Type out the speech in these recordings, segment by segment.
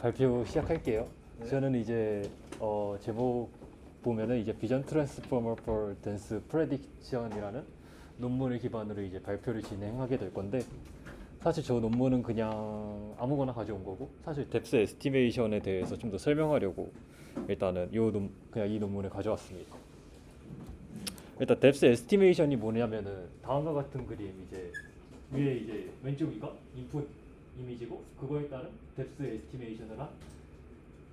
발표 시작할게요. 네. 저는 이제 제목 보면은 이제 비전 트랜스포머 for dense prediction이라는 논문을 기반으로 이제 발표를 진행하게 될 건데, 사실 저 논문은 그냥 아무거나 가져온 거고, 사실 뎁스 에스티메이션에 대해서 좀 더 설명하려고 일단은 그냥 이 논문을 가져왔습니다. 일단 뎁스 에스티메이션이 뭐냐면은 다음과 같은 그림, 이제 위에 이제 왼쪽이가 인풋 이미지고, 그거에 따른 뎁스 에스티메이션을 한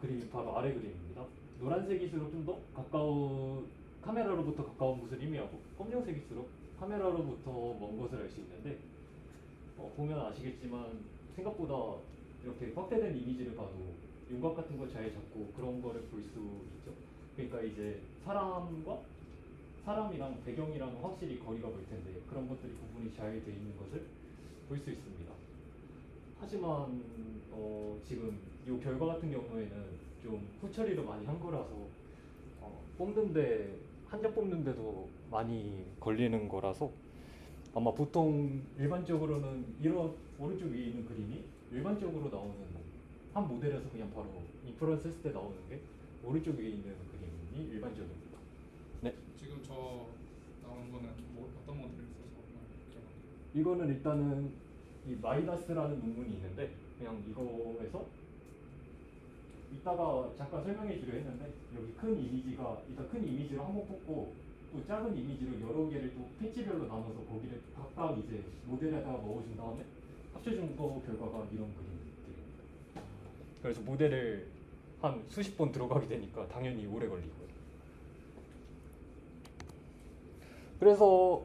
그림이 바로 아래 그림입니다. 노란색일수록 좀 더 가까운, 카메라로부터 가까운 것을 의미하고, 검정색일수록 카메라로부터 먼 것을 알 수 있는데, 보면 아시겠지만 생각보다 이렇게 확대된 이미지를 봐도 윤곽 같은 거 잘 잡고 그런 거를 볼 수 있죠. 그러니까 이제 사람이랑 배경이랑 확실히 거리가 멀 텐데, 그런 것들이 구분이 잘 돼 있는 것을 볼 수 있습니다. 하지만 지금 이 결과 같은 경우에는 좀 후처리를 많이 한 거라서 한 장 뽑는데도 많이 걸리는 거라서, 아마 보통 일반적으로는 이런 오른쪽 위에 있는 그림이 일반적으로 나오는, 한 모델에서 그냥 바로 인퍼런스 했을 때 나오는 게 오른쪽 위에 있는 그림이 일반적입니다. 네. 지금 저 나오는 거는 어떤 모델을 써서 기억나요? 이거는 일단은 이 마이다스라는 논문이 있는데, 그냥 이거에서 이따가 잠깐 설명해 주려 했는데, 여기 큰 이미지가 일단 큰 이미지로 한번 뽑고, 또 작은 이미지로 여러 개를 또 패치별로 나눠서 거기를 각각 이제 모델에다가 넣어준 다음에 합쳐준 거 결과가 이런 그림들입니다. 그래서 모델을 한 수십 번 들어가게 되니까 당연히 오래 걸리고요. 그래서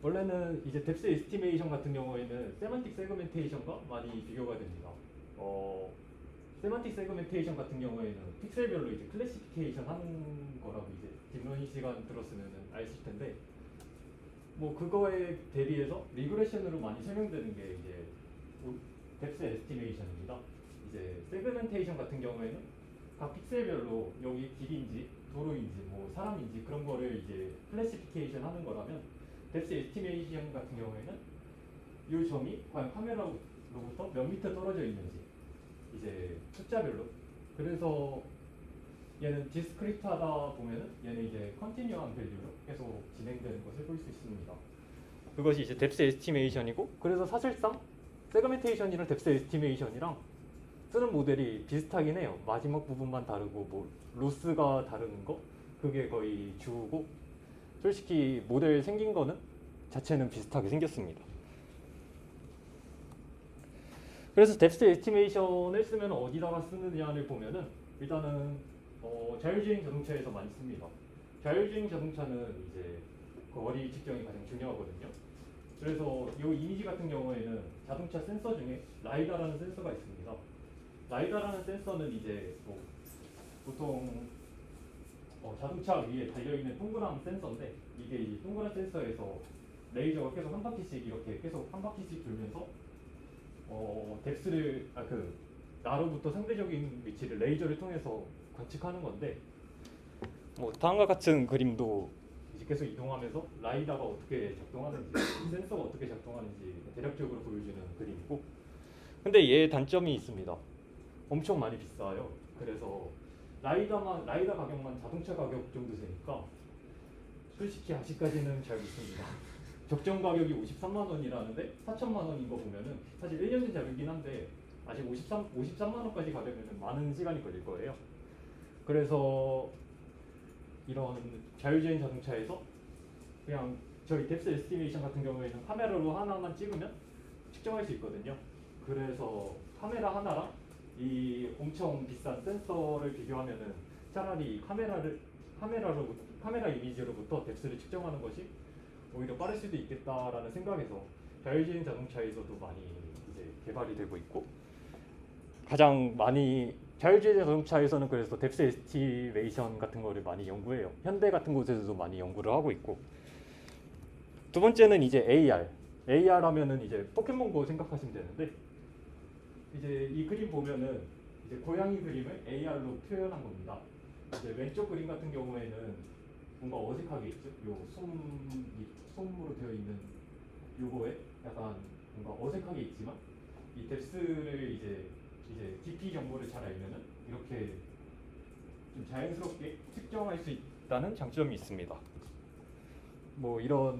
원래는 이제 뎁스 에스티메이션 같은 경우에는 세만틱 세그멘테이션과 많이 비교가 됩니다. 세만틱 세그멘테이션 같은 경우에는 픽셀별로 이제 클래시피케이션 하는 거라고 이제 딥러닝 시간 들었으면 아실 텐데, 뭐 그거에 대비해서 리그레션으로 많이 설명되는 게 이제 뎁스 에스티메이션입니다. 이제 세그멘테이션 같은 경우에는 각 픽셀별로 여기 길인지 도로인지 뭐 사람인지 그런 거를 이제 클래시피케이션 하는 거라면, 뎁스 에스티메이션 같은 경우에는 이 점이 과연 카메라로부터 몇 미터 떨어져 있는지 이제 숫자별로, 그래서 얘는 디스크리트하다 보면은 얘는 이제 컨티뉴한 밸류로 계속 진행되는 것을 볼 수 있습니다. 그것이 이제 뎁스 에스티메이션이고, 그래서 사실상 세그멘테이션이랑 뎁스 에스티메이션이랑 쓰는 모델이 비슷하긴 해요. 마지막 부분만 다르고 뭐 로스가 다른 거, 그게 거의 주고, 솔직히 모델 생긴 거는 자체는 비슷하게 생겼습니다. 그래서 뎁스 에스티메이션을 쓰면 어디다가 쓰느냐를 보면은, 일단은 자율주행 자동차에서 많이 씁니다. 자율주행 자동차는 이제 거리 측정이 가장 중요하거든요. 그래서 이 이미지 같은 경우에는 자동차 센서 중에 라이다라는 센서가 있습니다. 라이다라는 센서는 이제 뭐 보통 자동차 위에 달려있는 동그란 센서인데, 이게 이 동그란 센서에서 레이저가 계속 한 바퀴씩 이렇게 계속 한 바퀴씩 돌면서 뎁스를 나로부터 상대적인 위치를 레이저를 통해서 관측하는 건데, 뭐 다음과 같은 그림도 이제 계속 이동하면서 라이다가 어떻게 작동하는지, 센서가 어떻게 작동하는지 대략적으로 보여주는 그림이고, 근데 얘 단점이 있습니다. 엄청 많이 비싸요. 그래서 라이다 가격만 자동차 가격 정도 되니까 솔직히 아직까지는 잘 못씁니다. 적정 가격이 53만 원이라는데 4천만 원인 거 보면은 사실 1년 된 자료이긴 한데, 아직 53만 원까지 가려면 많은 시간이 걸릴 거예요. 그래서 이런 자율주행 자동차에서 그냥 저희 뎁스 에스티메이션 같은 경우에는 카메라로 하나만 찍으면 측정할 수 있거든요. 그래서 카메라 하나랑 이 엄청 비싼 센서를 비교하면은 차라리 카메라 이미지로부터 뎁스를 측정하는 것이 오히려 빠를 수도 있겠다라는 생각에서 자율주행 자동차에서도 많이 이제 개발이 되고 있고, 가장 많이 자율주행 자동차에서는 그래서 뎁스 에스티메이션 같은 거를 많이 연구해요. 현대 같은 곳에서도 많이 연구를 하고 있고, 두 번째는 이제 AR 하면은 이제 포켓몬고 생각하시면 되는데, 이제 이 그림 보면은 이제 고양이 그림을 AR로 표현한 겁니다. 이제 왼쪽 그림 같은 경우에는 뭔가 어색하게 있죠. 요 솜으로 되어 있는 요거에 약간 뭔가 어색하게 있지만, 이 뎁스를 이제 이제 DP 정보를 잘 알면은 이렇게 좀 자연스럽게 특정할 수 있다는 장점이 있습니다. 뭐 이런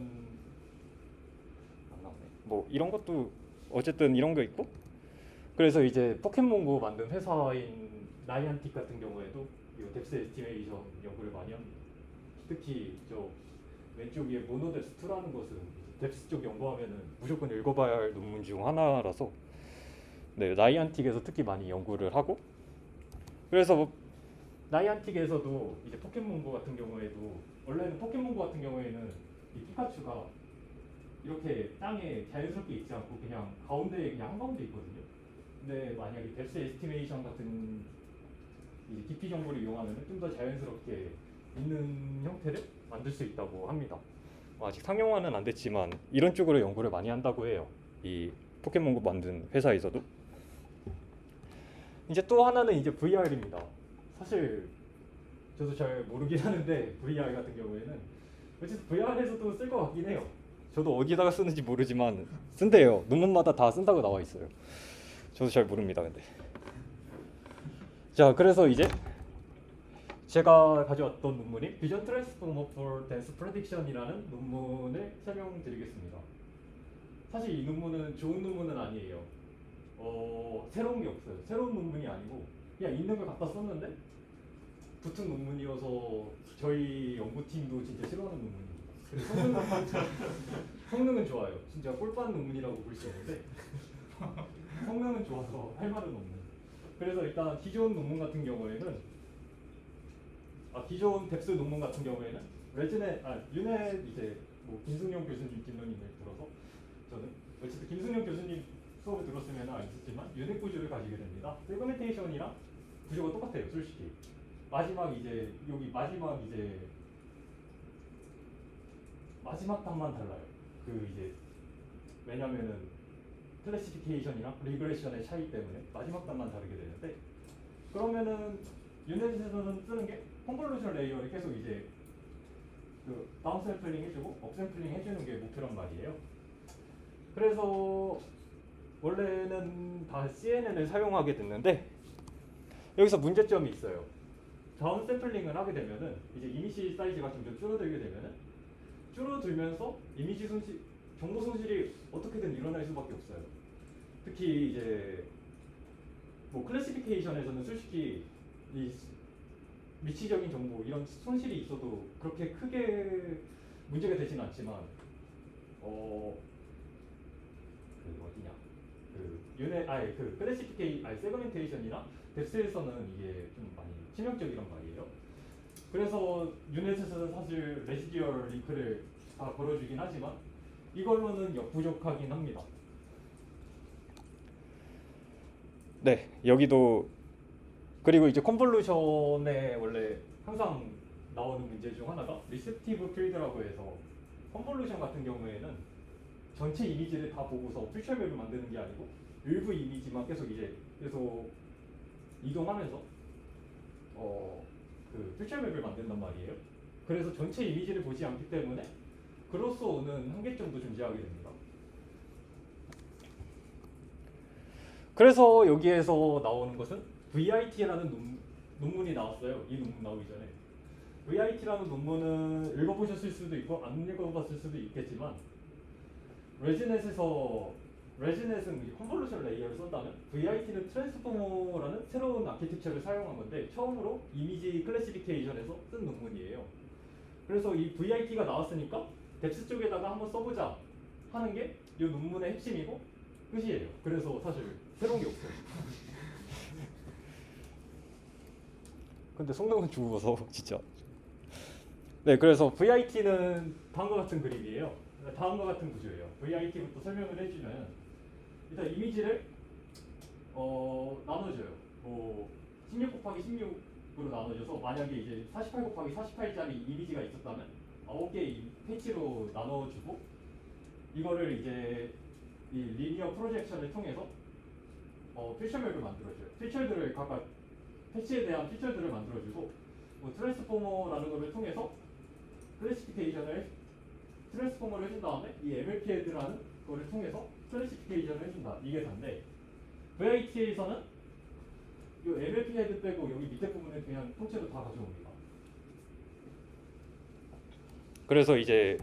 안 나오네. 뭐 이런 것도 어쨌든 이런 거 있고, 그래서 이제 포켓몬고 만든 회사인 나이안틱 같은 경우에도 이 뎁스 에스티메이션 연구를 많이 합니다. 특히 저 왼쪽 위에 모노뎁스2라는 것은 뎁스 쪽 연구하면은 무조건 읽어봐야 할 논문 중 하나라서 네, 나이안틱에서 특히 많이 연구를 하고, 그래서 나이안틱에서도 이제 포켓몬고 같은 경우에도 원래는 포켓몬고 같은 경우에는 이 피카츄가 이렇게 땅에 자연스럽게 있지 않고 그냥 가운데에 그냥 한가운데 있거든요. 근데 만약에 뎁스 에스티메이션 같은 이 깊이 정보를 이용하면 좀 더 자연스럽게 있는 형태를 만들 수 있다고 합니다. 아직 상용화는 안 됐지만 이런 쪽으로 연구를 많이 한다고 해요. 이 포켓몬고 만든 회사에서도. 이제 또 하나는 이제 VR입니다. 사실 저도 잘 모르긴 하는데 VR 같은 경우에는 어쨌든 VR에서도 쓸 것 같긴 해요. 저도 어디다가 쓰는지 모르지만 쓴대요. 논문마다 다 쓴다고 나와 있어요. 저도 잘 모릅니다. 근데 자, 그래서 이제 제가 가져왔던 논문이 Vision Transformer for Dense Prediction이라는 논문을 설명드리겠습니다. 사실 이 논문은 좋은 논문은 아니에요. 새로운 게 없어요. 새로운 논문이 아니고 그냥 있는 걸 갖다 썼는데 붙은 논문이어서 저희 연구팀도 진짜 싫어하는 논문입니다. 그래서 성능은 좋아요. 진짜 꿀빨 논문이라고 볼 수 있는데 성능은 좋아서 할 말은 없는. 그래서 일단 기존 논문 같은 경우에는 기존 뎁스 논문 같은 경우에는 유넷 이제 뭐 김승용 교수님 뒷론임을 들어서 저는 어쨌든 김승용 교수님 수업을 들었으면 알겠지만 유넷 구조를 가지게 됩니다. 세그멘테이션이랑 구조가 똑같아요, 솔직히. 여기 마지막 단만 달라요. 그 이제 왜냐면은 클래시피케이션이랑 리그레션의 차이 때문에 마지막 단만 다르게 되는데, 그러면은 유넷에서는 쓰는 게 컨볼루션 레이어를 계속 이제 그 다운샘플링 해주고 업샘플링 해주는 게 목표란 말이에요. 그래서 원래는 다 CNN을 사용하게 됐는데 여기서 문제점이 있어요. 다운샘플링을 하게 되면은 이제 이미지 사이즈가 점점 줄어들게 되면은 줄어들면서 이미지 손실, 정보 손실이 어떻게든 일어날 수밖에 없어요. 특히 이제 뭐 클래시피케이션에서는 솔직히 이 미치적인 정보 이런 손실이 있어도 그렇게 크게 문제가 되지는 않지만 세그멘테이션이나 뎁스에서는 이게 좀 많이 치명적이란 말이에요. 그래서 유넷에서는 사실 레시디얼 링크를 다 걸어주긴 하지만 이걸로는 부족하긴 합니다. 네, 여기도. 그리고 이제 컨볼루션에 원래 항상 나오는 문제 중 하나가 리셉티브 필드라고 해서, 컨볼루션 같은 경우에는 전체 이미지를 다 보고서 퓨처맵을 만드는 게 아니고 일부 이미지만 계속 이동하면서 그 퓨처맵을 만든단 말이에요. 그래서 전체 이미지를 보지 않기 때문에 그로써 오는 한계점도 존재하게 됩니다. 그래서 여기에서 나오는 것은 VIT라는 논문이 나왔어요. 이 논문 나오기 전에. VIT라는 논문은 읽어보셨을 수도 있고 안 읽어봤을 수도 있겠지만, 레지넷은 컨볼루션 레이어를 썼다면 VIT는 트랜스포머라는 새로운 아키텍처를 사용한 건데 처음으로 이미지 클래시피케이션에서 쓴 논문이에요. 그래서 이 VIT가 나왔으니까 뎁스 쪽에다가 한번 써보자 하는 게 이 논문의 핵심이고 끝이에요. 그래서 사실 새로운 게 없어요. 근데 성능은 죽어서 진짜. 네, 그래서 VIT는 다음과 같은 그림이에요. 다음과 같은 구조예요. VIT부터 설명을 해주면 일단 이미지를 나눠줘요. 16 곱하기 16으로 나눠줘서 만약에 이제 48 곱하기 48짜리 이미지가 있었다면 9개의 패치로 나눠주고, 이거를 이제 이 리니어 프로젝션을 통해서 퓨처맵을 만들어줘요. 퓨처들을 각각 패치에 대한 퓨처들을 만들어주고, 트랜스포머라는 것을 통해서 트랜스포머를 해준 다음에 이 MLPAD라는 거를 통해서 클래시피케이션을 해준다. 이게 다인데, VIT에서는 MLP 헤드 빼고 여기 밑에 부분은 그냥 통째로 다 가져옵니다. 그래서 이제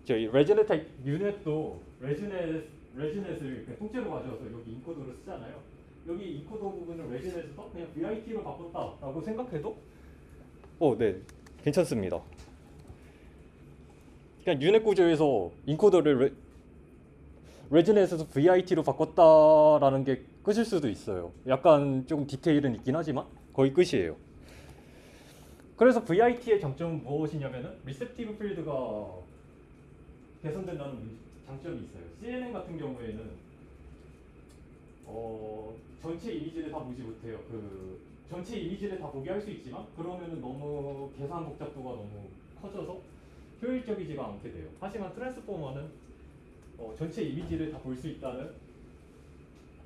저희 레지넷 유닛도 레지넷을 그냥 통째로 가져와서 여기 인코더로 쓰잖아요. 여기 인코더 부분을 레지넷에서 그냥 VIT로 바꿨다라고 생각해도 네, 괜찮습니다. 그냥 유닛 구조에서 인코더를 레지넷에서 VIT로 바꿨다라는 게 끝일 수도 있어요. 약간 조금 디테일은 있긴 하지만 거의 끝이에요. 그래서 VIT의 장점은 무엇이냐면은 리셉티브 필드가 개선된다는 장점이 있어요. CNN 같은 경우에는 전체 이미지를 다 보지 못해요. 그 전체 이미지를 다 보게 할 수 있지만 그러면은 너무 계산 복잡도가 너무 커져서 효율적이지가 않게 돼요. 하지만 트랜스포머는 전체 이미지를 다 볼 수 있다는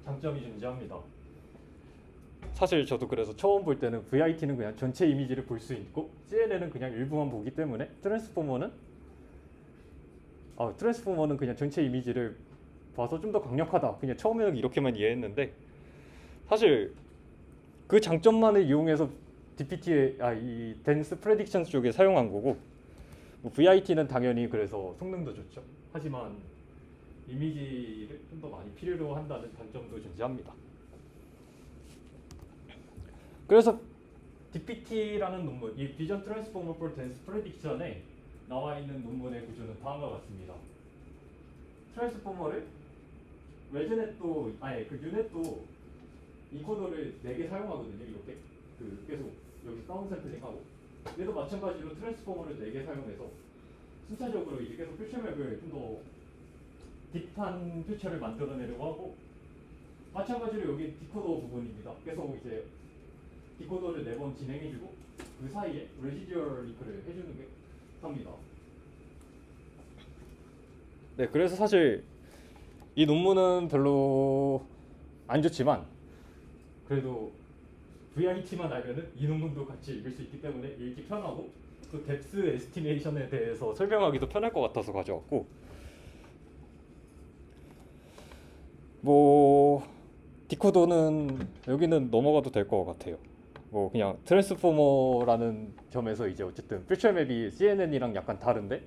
장점이 존재합니다. 사실 저도 그래서 처음 볼 때는 VIT는 그냥 전체 이미지를 볼 수 있고 CNN은 그냥 일부만 보기 때문에 트랜스포머는 그냥 전체 이미지를 봐서 좀 더 강력하다. 그냥 처음에는 이렇게만 이해했는데 사실 그 장점만을 이용해서 DPT의 이 댄스 프레딕션 쪽에 사용한 거고 VIT는 당연히 그래서 성능도 좋죠. 하지만 이미지를 좀 더 많이 필요로 한다는 단점도 존재합니다. 그래서 DPT라는 논문, 이 비전 트랜스포머 for 댄스 프레딕션에 나와 있는 논문의 구조는 다음과 같습니다. 트랜스포머를 유닛도 인코더를 4개 사용하거든요. 이렇게 계속 여기 다운 샘플링하고 얘도 마찬가지로 트랜스포머를 4개 사용해서 순차적으로 이제 계속 퓨처맵을 좀 더 딥한 퓨처를 만들어내려고 하고 마찬가지로 여기 디코더 부분입니다. 계속 이제 디코더를 4번 진행해주고 그 사이에 레지듀얼 링크를 해주는 게 합니다. 네, 그래서 사실 이 논문은 별로 안 좋지만 그래도 VIT만 알면은 이 논문도 같이 읽을 수 있기 때문에 읽기 편하고 또 뎁스 에스티메이션에 대해서 설명하기도 편할 것 같아서 가져왔고 디코더는 여기는 넘어가도 될 것 같아요. 그냥 트랜스포머라는 점에서 이제 어쨌든 퓨처맵이 CNN이랑 약간 다른데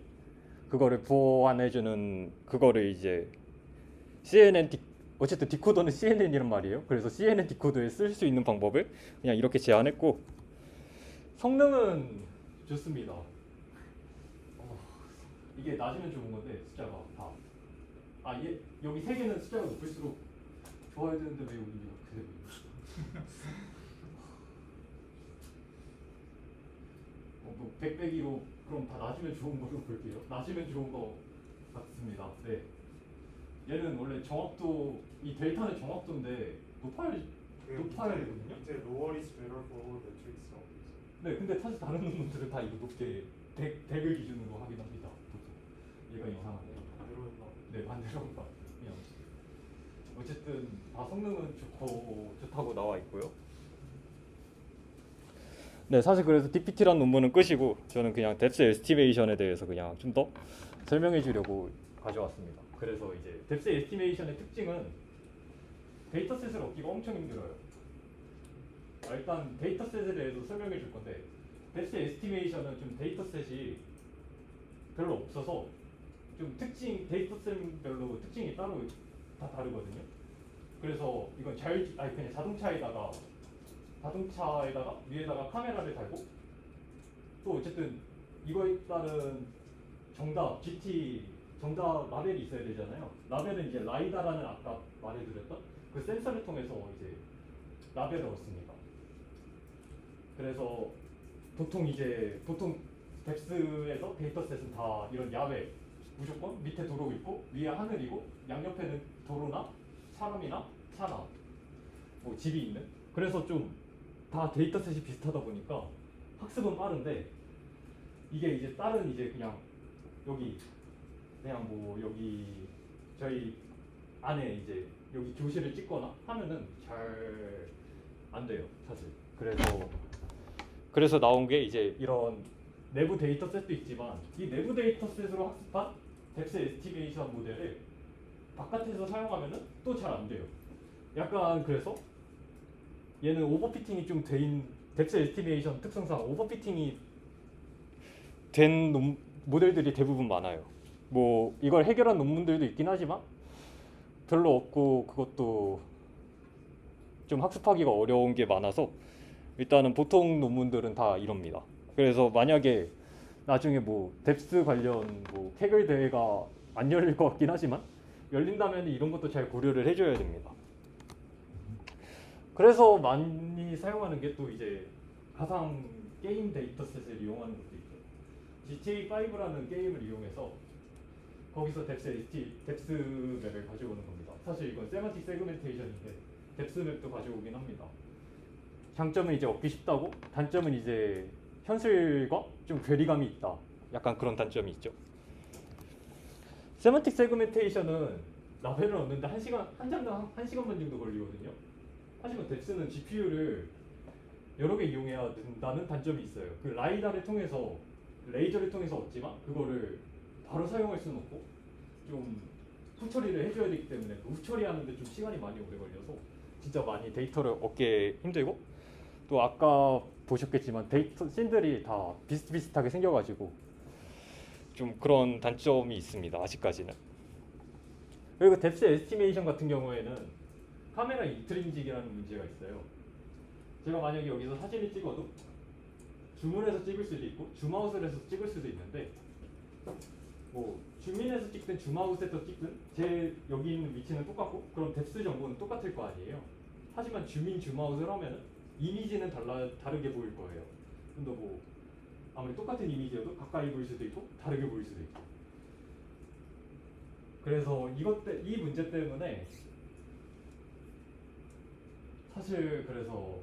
그거를 보완해주는 그거를 이제 어쨌든 디코더는 CNN이란 말이에요. 그래서 CNN 디코더에 쓸 수 있는 방법을 그냥 이렇게 제안했고 성능은 좋습니다. 이게 낮으면 좋은 건데 숫자가 다 여기 3개는 숫자가 높을수록 좋아야 되는데 왜 여기 이렇게 되고 100배기로 그럼 다 낮으면 좋은 걸로 볼게요. 낮으면 좋은 거 같습니다. 네. 얘는 원래 정확도 이 데이터는 정확도인데 높아야 되거든요. 이제 lower is better for the tricks of this. 네, 근데 사실 다른 논문들은 다 이거 높게 100을 기준으로 하긴 합니다. 보통 얘가 이상하네요. 반대로 했나? 네, 반대로 봐. 그냥 어쨌든 다 성능은 좋다고 나와 있고요. 네, 사실 그래서 DPT란 논문은 끝이고 저는 그냥 뎁스 에스티메이션에 대해서 그냥 좀 더 설명해 주려고 가져왔습니다. 그래서 이제 뎁스 에스티메이션의 특징은 데이터셋을 얻기가 엄청 힘들어요. 일단 데이터셋에 대해서 설명해 줄 건데 뎁스 에스티메이션은 좀 데이터셋이 별로 없어서 좀 데이터셋별로 특징이 따로 다 다르거든요. 그래서 이건 그냥 자동차에다가 위에다가 카메라를 달고 또 어쨌든 이거에 따른 정답 라벨이 있어야 되잖아요. 라벨은 이제 라이다라는 아까 말해드렸던 그 센서를 통해서 이제 라벨을 얻습니다. 그래서 보통 뎁스에서 데이터셋은 다 이런 야외 무조건 밑에 도로 있고 위에 하늘이고 양옆에는 도로나 사람이나 차나 집이 있는 그래서 좀 다 데이터셋이 비슷하다 보니까 학습은 빠른데 이게 이제 다른 이제 그냥 여기 저희 안에 이제 여기 교실을 찍거나 하면은 잘 안 돼요 사실. 그래서 나온 게 이제 이런 내부 데이터셋도 있지만 이 내부 데이터셋으로 학습한 뎁스 에스티메이션 모델을 바깥에서 사용하면은 또 잘 안 돼요. 약간 그래서 얘는 오버피팅이 좀 된 뎁스 에스티메이션 특성상 오버피팅이 된 모델들이 대부분 많아요. 뭐 이걸 해결한 논문들도 있긴 하지만 별로 없고 그것도 좀 학습하기가 어려운 게 많아서 일단은 보통 논문들은 다 이럽니다. 그래서 만약에 나중에 뭐 뎁스 관련 뭐 캐글 대회가 안 열릴 것 같긴 하지만 열린다면 이런 것도 잘 고려를 해줘야 됩니다. 그래서 많이 사용하는 게 또 이제 가상 게임 데이터셋을 이용하는 것도 있죠. GTA5라는 게임을 이용해서 거기서 뎁스 맵을 가져오는 겁니다. 사실 이건 세만틱 세그멘테이션인데 뎁스 맵도 가져오긴 합니다. 장점은 이제 얻기 쉽다고, 단점은 이제 현실과 좀 괴리감이 있다. 약간 그런 단점이 있죠. 세만틱 세그멘테이션은 라벨을 얻는데 한 장당 1시간만 정도 걸리거든요. 하지만 뎁스는 GPU를 여러 개 이용해야 된다는 단점이 있어요. 그 라이다를 통해서 레이저를 통해서 얻지만 그거를 바로 사용할 수는 없고 좀 후처리를 해줘야 되기 때문에 그 후처리하는데 좀 시간이 많이 오래 걸려서 진짜 많이 데이터를 얻기 힘들고, 또 아까 보셨겠지만 데이터 씬들이 다 비슷비슷하게 생겨가지고 좀 그런 단점이 있습니다. 아직까지는. 그리고 뎁스 에스티메이션 같은 경우에는 카메라 인트린직이라는 문제가 있어요. 제가 만약에 여기서 사진을 찍어도 줌을 해서 찍을 수도 있고 줌아웃을 해서 찍을 수도 있는데, 뭐 줌인해서 찍든 줌아웃해서 찍든 제 여기 있는 위치는 똑같고 그럼 뎁스 정보는 똑같을 거 아니에요. 하지만 줌인 줌아웃을 하면 이미지는 다르게 보일 거예요. 근데 뭐 아무리 똑같은 이미지여도 가까이 보일 수도 있고 다르게 보일 수도 있고. 그래서 이 문제 때문에 사실 그래서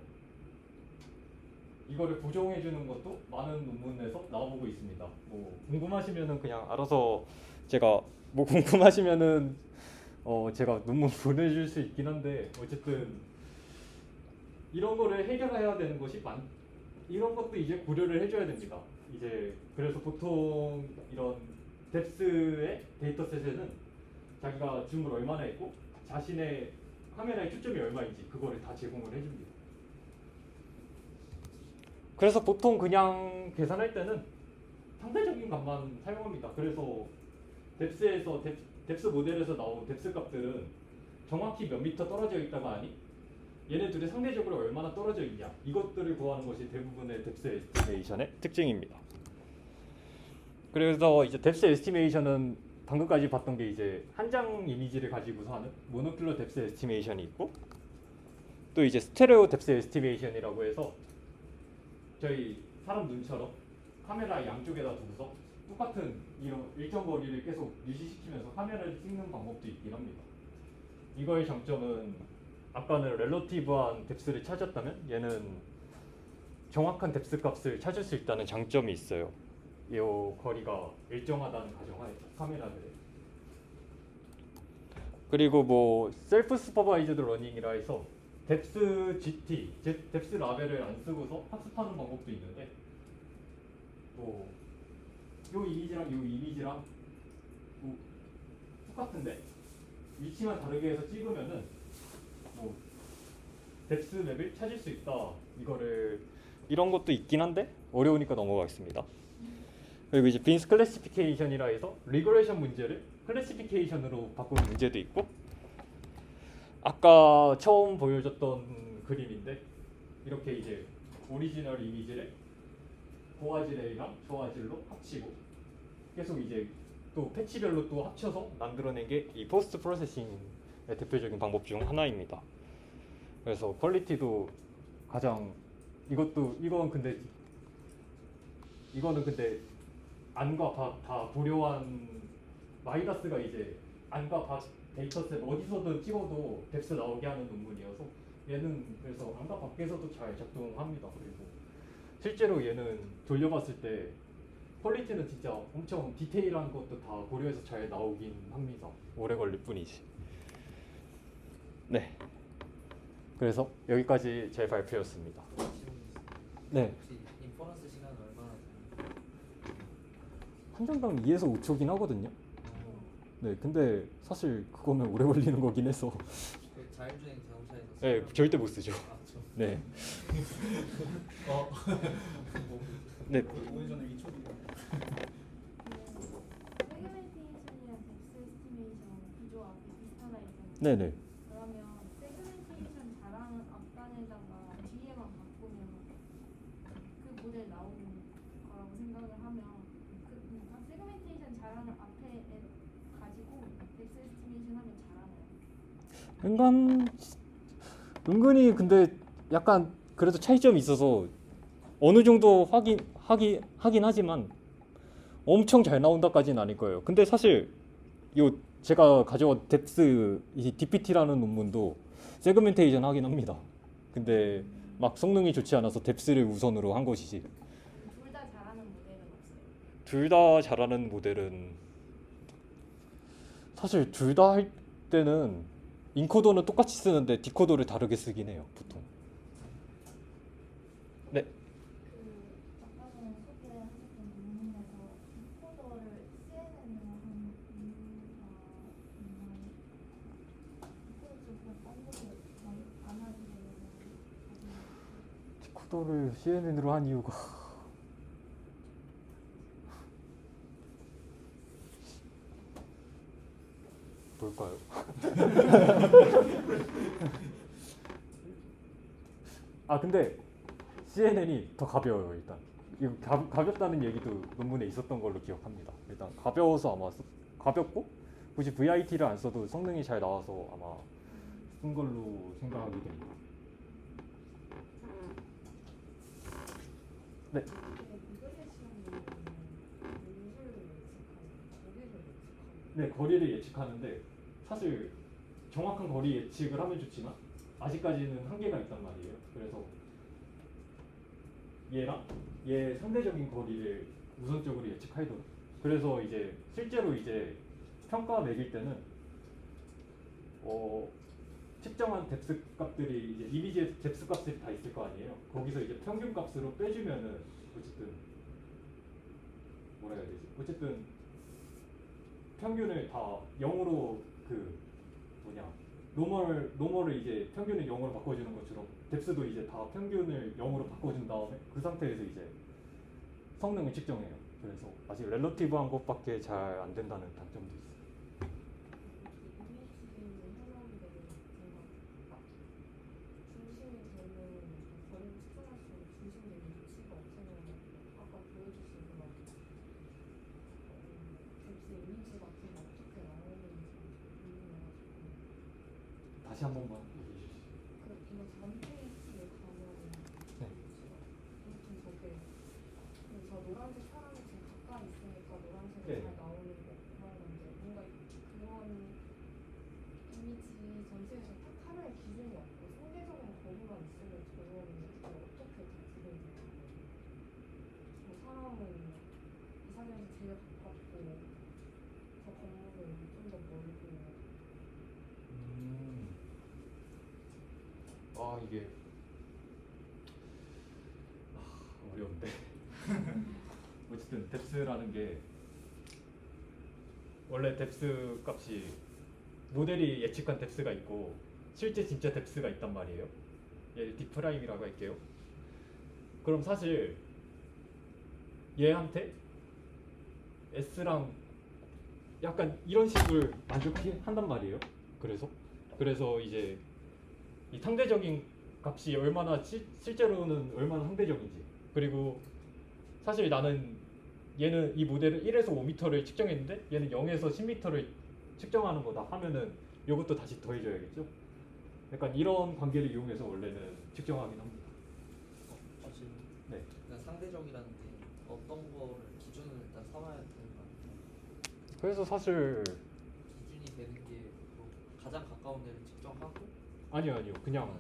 이거를 보정해 주는 것도 많은 논문에서 나와보고 있습니다. 뭐 궁금하시면은 그냥 알아서 제가 뭐 궁금하시면은 제가 논문 보내줄 수 있긴 한데, 어쨌든 이런 거를 해결해야 되는 것이 이런 것도 이제 고려를 해줘야 됩니다. 이제 그래서 보통 이런 뎁스의 데이터셋에는 자기가 줌을 얼마나 했고 자신의 카메라의 초점이 얼마인지 그거를 다 제공을 해줍니다. 그래서 보통 그냥 계산할 때는 상대적인 값만 사용합니다. 그래서 뎁스 모델에서 나온 뎁스 값들은 정확히 몇 미터 떨어져 있다가 아니 얘네 둘이 상대적으로 얼마나 떨어져 있냐, 이것들을 구하는 것이 대부분의 뎁스 에스티메이션의 특징입니다. 그래서 이제 뎁스 에스티메이션은 방금까지 봤던 게 이제 한 장 이미지를 가지고서 하는 모노큘러 뎁스 에스티메이션이 있고, 또 이제 스테레오 뎁스 에스티메이션이라고 해서 저희 사람 눈처럼 카메라 양쪽에다 두고서 똑같은 이런 일정 거리를 계속 유지시키면서 카메라를 찍는 방법도 있긴 합니다. 이거의 장점은 아까는 렐러티브한 뎁스를 찾았다면 얘는 정확한 뎁스 값을 찾을 수 있다는 장점이 있어요. 이 거리가 일정하다는 가정하에서 카메라들에. 그리고 뭐 셀프 슈퍼바이즈드 러닝이라 해서 뎁스 GT, 즉 뎁스 라벨을 안 쓰고서 학습하는 방법도 있는데, 뭐 요 이미지랑 뭐 똑같은데 위치만 다르게 해서 찍으면은 뭐 뎁스 맵을 찾을 수 있다. 이런 것도 있긴 한데 어려우니까 넘어가겠습니다. 그리고 이제 빈스 클래시피케이션이라 해서 리그레션 문제를 클래시피케이션으로 바꾸는 문제도 있고, 아까 처음 보여줬던 그림인데 이렇게 이제 오리지널 이미지를 고화질이랑 저화질로 합치고 계속 이제 또 패치별로 또 합쳐서 만들어낸 게 이 포스트 프로세싱의 대표적인 방법 중 하나입니다. 그래서 퀄리티도 가장 이거는 근데 안과 밖 다 고려한 마이다스가 이제 안과 밖 데이터셋 어디서든 찍어도 뎁스 나오게 하는 논문이어서 얘는 그래서 안과 밖에서도 잘 작동합니다. 그리고 실제로 얘는 돌려봤을 때 퀄리티는 진짜 엄청 디테일한 것도 다 고려해서 잘 나오긴 합니다. 오래 걸릴 뿐이지. 네. 그래서 여기까지 제 발표였습니다. 네. 혹시 인퍼런스 시간은 얼마나 한 장당 2에서 5초긴 하거든요. 네, 근데 사실 그거면 오래 걸리는 거긴 해서. 그 자율주행 자동차에서 네, 절대 못 쓰죠. 아, 저 네. 어. 네. 오기 전에 위촉이. 세그멘테이션이랑 뎁스 에스티메이션 구조합이 비슷하다 했잖아요. 네네. 그러면 세그멘테이션 자랑 앞단에다가 뒤에만 바꾸면 그 모델 나오는 거라고 생각을 하면 그러니까 세그멘테이션 자랑을 앞에 가지고 뎁스 에스티메이션 하면 잘하나요? 은근히 근데 약간 그래도 차이점이 있어서 어느 정도 하긴 하지만 엄청 잘 나온다까지는 아닐 거예요. 근데 사실 요 제가 가져온 뎁스 이 DPT라는 논문도 세그멘테이션 하긴 합니다. 근데 막 성능이 좋지 않아서 뎁스를 우선으로 한 것이지. 둘 다 잘하는 모델은 없어요. 둘 다 잘하는 모델은 사실 둘 다 할 때는 인코더는 똑같이 쓰는데 디코더를 다르게 쓰긴 해요, 보통. 네. 그 아까 전에 소개하셨던 논문에서 디코더를 CNN으로 한 이유가 있나요? 디코더 쪽으로 딴거를 안 하시려고 디코더를 CNN으로 한 이유가 뭘까요? 아 근데 CNN이 더 가벼워요 일단. 이거 가볍다는 얘기도 논문에 있었던 걸로 기억합니다. 일단 가벼워서 아마 가볍고 굳이 VIT를 안 써도 성능이 잘 나와서 아마 쓴 걸로 생각하게 됩니다. 네. 네, 거리를 예측하는데 사실 정확한 거리 예측을 하면 좋지만 아직까지는 한계가 있단 말이에요. 그래서 얘랑 얘 상대적인 거리를 우선적으로 예측하도록. 그래서 이제 실제로 이제 평가 매길 때는 측정한 뎁스 값들이 이제 이미지에 뎁스 값들이 다 있을 거 아니에요. 거기서 이제 평균 값으로 빼주면은 어쨌든 뭐라 해야 되지? 어쨌든 평균을 다 0으로 그 뭐냐 노멀을 이제 평균을 0으로 바꿔주는 것처럼 뎁스도 이제 다 평균을 0으로 바꿔준 다음에 그 상태에서 이제 성능을 측정해요. 그래서 아직 렐러티브한 것밖에 잘 안 된다는 단점도 있어요. 다시 한 번만 얘기해 주시죠. 노란색 사람이 지금 가까이 있으니까 노란색이 네. 잘 나오는 거 그런 건데 뭔가 그런 이미지 전체에서 딱 하나의 기준이 없고 상대적인 거리만 있으면 저는 그걸 어떻게 대체되는지 저 사람은 이 사람이 제일 가깝고 저 건물은 좀 더 멀고 아 이게 어려운데. 어쨌든 뎁스라는 게 원래 뎁스 값이 모델이 예측한 뎁스가 있고 실제 진짜 뎁스가 있단 말이에요. 얘를 D'라고 할게요. 그럼 사실 얘한테 S랑 약간 이런 식으로 만족한단 말이에요. 그래서 이제 이 상대적인 값이 얼마나 실제로는 얼마나 상대적인지, 그리고 사실 나는 얘는 이 모델은 1에서 5m를 측정했는데 얘는 0에서 10m를 측정하는 거다 하면은 이것도 다시 더해줘야겠죠. 약간 이런 관계를 이용해서 원래는 측정하긴 합니다. 사실 네. 그러니까 상대적이라는 게 어떤 거를 기준을 일단 삼아야 되는 거 아니에요? 그래서 사실 기준이 되는 게 뭐 가장 가까운 데를 측정하고 아니요 그냥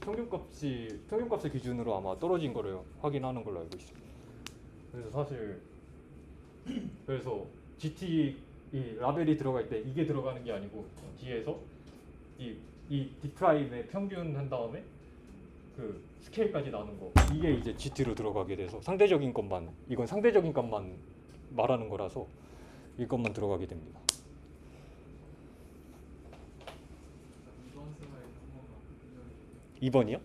평균값을 기준으로 아마 떨어진 거를 확인하는 걸로 알고 있어요. 그래서 사실 GT 이 라벨이 들어갈 때 이게 들어가는 게 아니고 뒤에서 이 D'의 평균 한 다음에 그 스케일까지 나눈 거, 이게 이제 GT로 들어가게 돼서 상대적인 값만 말하는 거라서 이것만 들어가게 됩니다. 이번 슬라이드 한 번만 2번이요?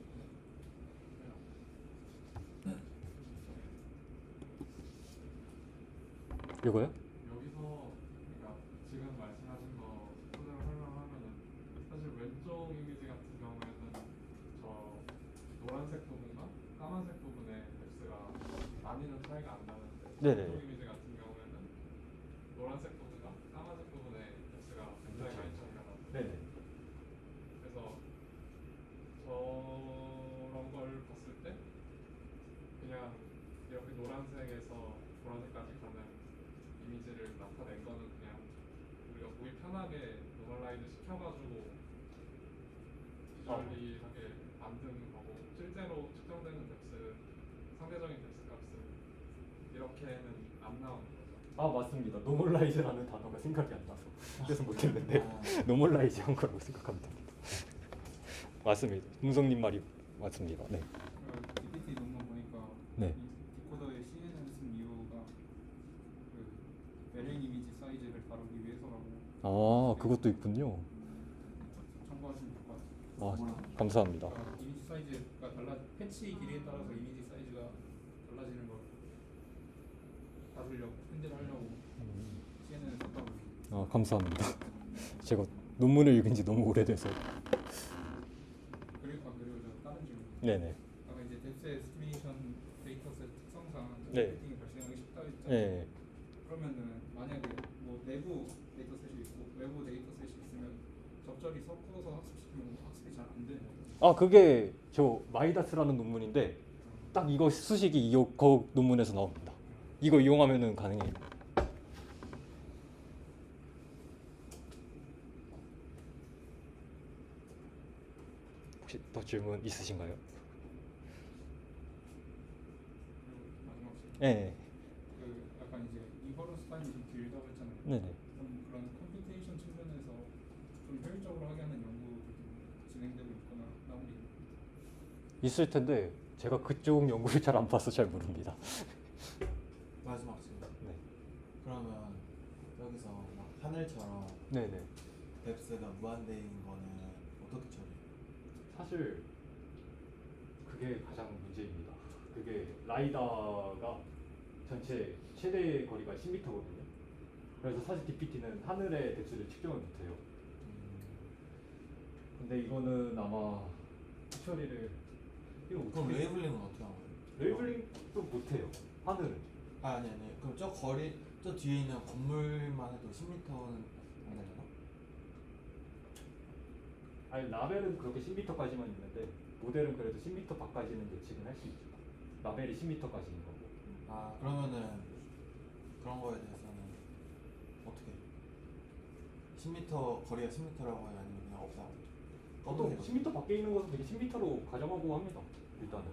이거요? 여기서 그러니까 지금 말씀하신 거 그대로 설명하면은 사실 왼쪽 이미지 같은 경우에는 저 노란색 부분과 까만색 부분의 뎁스가 많이는 차이가 안 나는데 네네. 왼쪽 이미지 같은 경우에는 노란색 부분과 까만색 부분의 뎁스가 굉장히 많이 차이가 나요. 네네. 그래서 저런 걸 봤을 때 그냥 이렇게 노란색에서 보라색까지 가는 이미지를 나타낸 거는 그냥 우리가 보기 편하게 노멀라이즈 시켜가지고 비주얼리하게 만든 거고 실제로 측정되는 뎁스 상대적인 뎁스 값은 이렇게는 안 나오는 거죠. 아 맞습니다. 노멀라이즈라는 단어가 생각이 안 나서 그래서 못했는데 노멀라이즈 한 거라고 생각하면 됩니다. 맞습니다. 문성님 말이 맞습니다. 네. 그 GPT 논문 보니까 네. 이 디코더에 CNN을 쓴 이유가 그 메레인 이미지 사이즈를 다루기 위해서라고 아 그것도 있군요. 참고하시면 될 것 같아요. 아 감사합니다. 그러니까 이미지 사이즈가 달라 패치 길이에 따라서 이미지 사이즈가 달라지는 걸 다루려고 편집을 하려고 CNN을 썼다고. 아 감사합니다. 제가 논문을 읽은 지 너무 오래돼서. 그리고 저 다른 질문. 네네. 아까 이제 뎁스 에스티메이션 데이터셋 특성상 네. 오버피팅이 발생하기 쉽다 했잖아요. 네. 그러면은 만약에 뭐 내부 데이터셋이 있고 외부 데이터셋이 있으면 적절히 섞어서 학습시키면 학습이 잘 안 되는 거예요. 아 그게 저 마이다스라는 논문인데 딱 이거 수식이 이 그 논문에서 나옵니다. 이거 이용하면은 가능해요. 혹시 더 질문 있으신가요? 그리고 마지막 질문. 네. 그 약간 이제 인퍼런스 타임이 좀 길다고 했잖아요. 네네. 그럼 그런 컴퓨테이션 측면에서 좀 효율적으로 하게 하는 연구도 진행되고 있거나 나오는 게 있을 텐데 제가 그쪽 연구를 잘 안 봐서 잘 모릅니다. 마지막 질문. 네. 그러면 여기서 막 하늘처럼 네네. 뎁스가 무한대인 거는 어떻게 처리해요? 사실 그게 가장 문제입니다. 그게 라이다가 전체 최대 거리가 10m거든요. 그래서 사실 DPT는 하늘의 뎁스를 측정을 못해요. 근데 이거는 아마 처리를 이거 그럼 어떻게 레이블링은 어떻게 하는 거예요? 레이블링도 못해요. 하늘은 아니 그럼 저 거리 저 뒤에 있는 건물만 해도 10m는 안 되나? 아니 라벨은 그렇게 10m까지만 있는데 모델은 그래도 10m 밖까지는 예측은 할 수 있죠. 라벨이 10m까지인 거고. 아 그러면은 그런 거에 대해서는 어떻게? 10m 거리가 10m라고 해요? 아니면 그냥 없다? 보통 10m 밖에 있는 것은 되게 10m로 가정하고 합니다. 일단은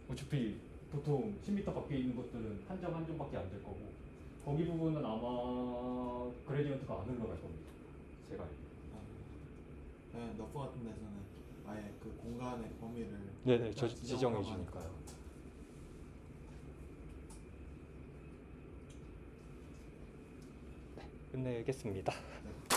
어차피 보통 10m 밖에 있는 것들은 한 점 한 점밖에 안 될 거고 거기 부분은 아마 그레디언트가 안 흘러갈 겁니다. 제가 알기로. 네, 너프 같은 데서는 아예 그 공간의 범위를 네네 딱 지정해 지정하고 주니까요. 끝내겠습니다. 네.